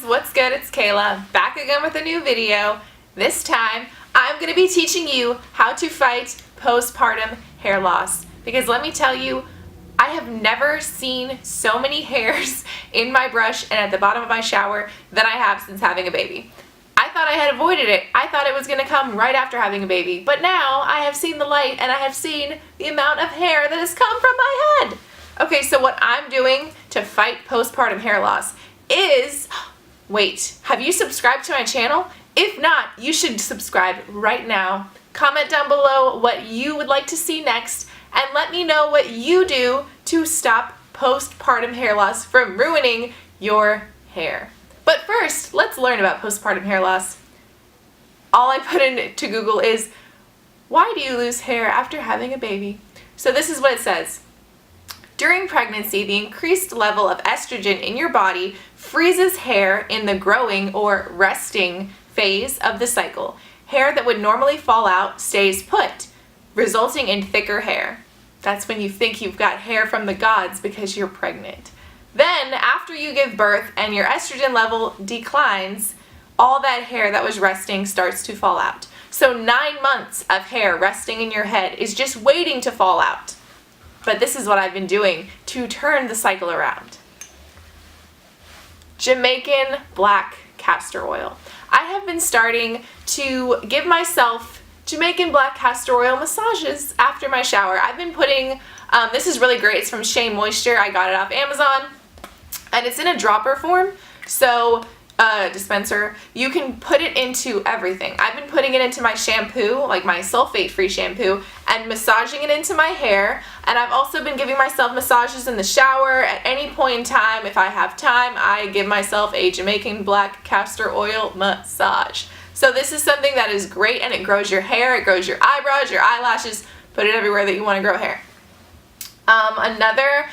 what's good? It's Kayla, back again with a new video. This time, I'm going to be teaching you how to fight postpartum hair loss. Because let me tell you, I have never seen so many hairs in my brush and at the bottom of my shower than I have since having a baby. I thought I had avoided it. I thought it was going to come right after having a baby. But now I have seen the light and I have seen the amount of hair that has come from my head. Okay, so what I'm doing to fight postpartum hair loss is, wait, have you subscribed to my channel? If not, you should subscribe right now. Comment down below what you would like to see next and let me know what you do to stop postpartum hair loss from ruining your hair. But first, let's learn about postpartum hair loss. All I put into Google is, why do you lose hair after having a baby? So this is what it says. During pregnancy, the increased level of estrogen in your body freezes hair in the growing or resting phase of the cycle. Hair that would normally fall out stays put, resulting in thicker hair. That's when you think you've got hair from the gods because you're pregnant. Then, after you give birth and your estrogen level declines, all that hair that was resting starts to fall out. So 9 months of hair resting in your head is just waiting to fall out. But this is what I've been doing to turn the cycle around. Jamaican black castor oil. I have been starting to give myself Jamaican black castor oil massages after my shower. I've been putting, this is really great, it's from Shea Moisture. I got it off Amazon. And it's in a dropper form, so dispenser. You can put it into everything. I've been putting it into my shampoo, like my sulfate-free shampoo, and massaging it into my hair. And I've also been giving myself massages in the shower. At any point in time, if I have time, I give myself a Jamaican black castor oil massage. So this is something that is great, and it grows your hair, it grows your eyebrows, your eyelashes, put it everywhere that you want to grow hair. Another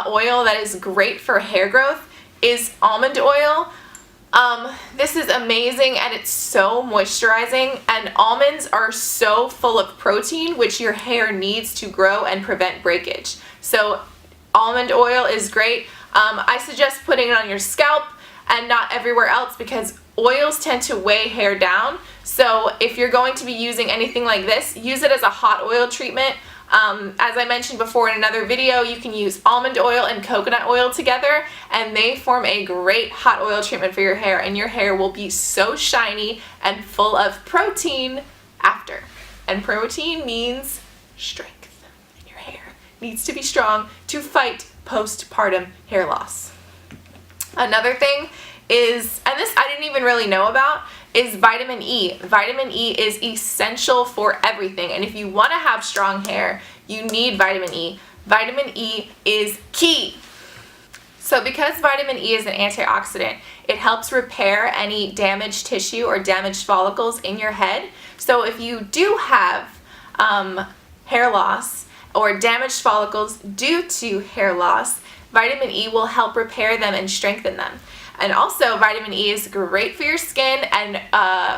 oil that is great for hair growth is almond oil. This is amazing and it's so moisturizing, and almonds are so full of protein which your hair needs to grow and prevent breakage. So almond oil is great. I suggest putting it on your scalp and not everywhere else because oils tend to weigh hair down. So if you're going to be using anything like this, use it as a hot oil treatment. As I mentioned before in another video, you can use almond oil and coconut oil together and they form a great hot oil treatment for your hair, and your hair will be so shiny and full of protein after. And protein means strength, and your hair needs to be strong to fight postpartum hair loss. Another thing is, and this I didn't even really know about, is vitamin E. Vitamin E is essential for everything, and if you want to have strong hair, you need vitamin E. Vitamin E is key. So because vitamin E is an antioxidant, it helps repair any damaged tissue or damaged follicles in your head. So if you do have hair loss or damaged follicles due to hair loss, vitamin E will help repair them and strengthen them. And also, vitamin E is great for your skin and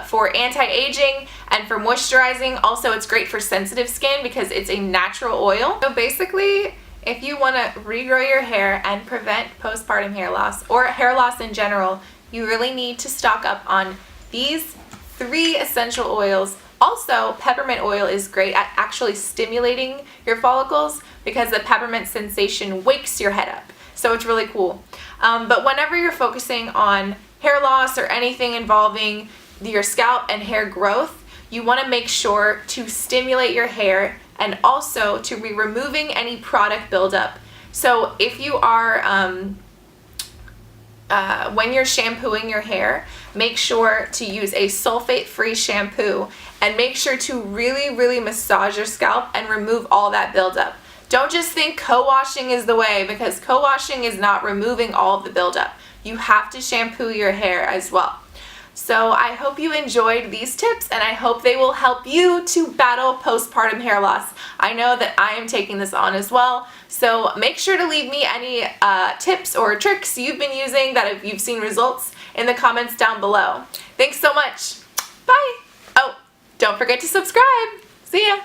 for anti-aging and for moisturizing. Also, it's great for sensitive skin because it's a natural oil. So basically, if you want to regrow your hair and prevent postpartum hair loss or hair loss in general, you really need to stock up on these 3 essential oils. Also, peppermint oil is great at actually stimulating your follicles because the peppermint sensation wakes your head up. So it's really cool. But whenever you're focusing on hair loss or anything involving your scalp and hair growth, you want to make sure to stimulate your hair and also to be removing any product buildup. So if you are, when you're shampooing your hair, make sure to use a sulfate-free shampoo and make sure to really massage your scalp and remove all that buildup. Don't just think co-washing is the way, because co-washing is not removing all of the buildup. You have to shampoo your hair as well. So I hope you enjoyed these tips, and I hope they will help you to battle postpartum hair loss. I know that I am taking this on as well, so make sure to leave me any tips or tricks you've been using that you've seen results in the comments down below. Thanks so much. Bye. Oh, don't forget to subscribe. See ya.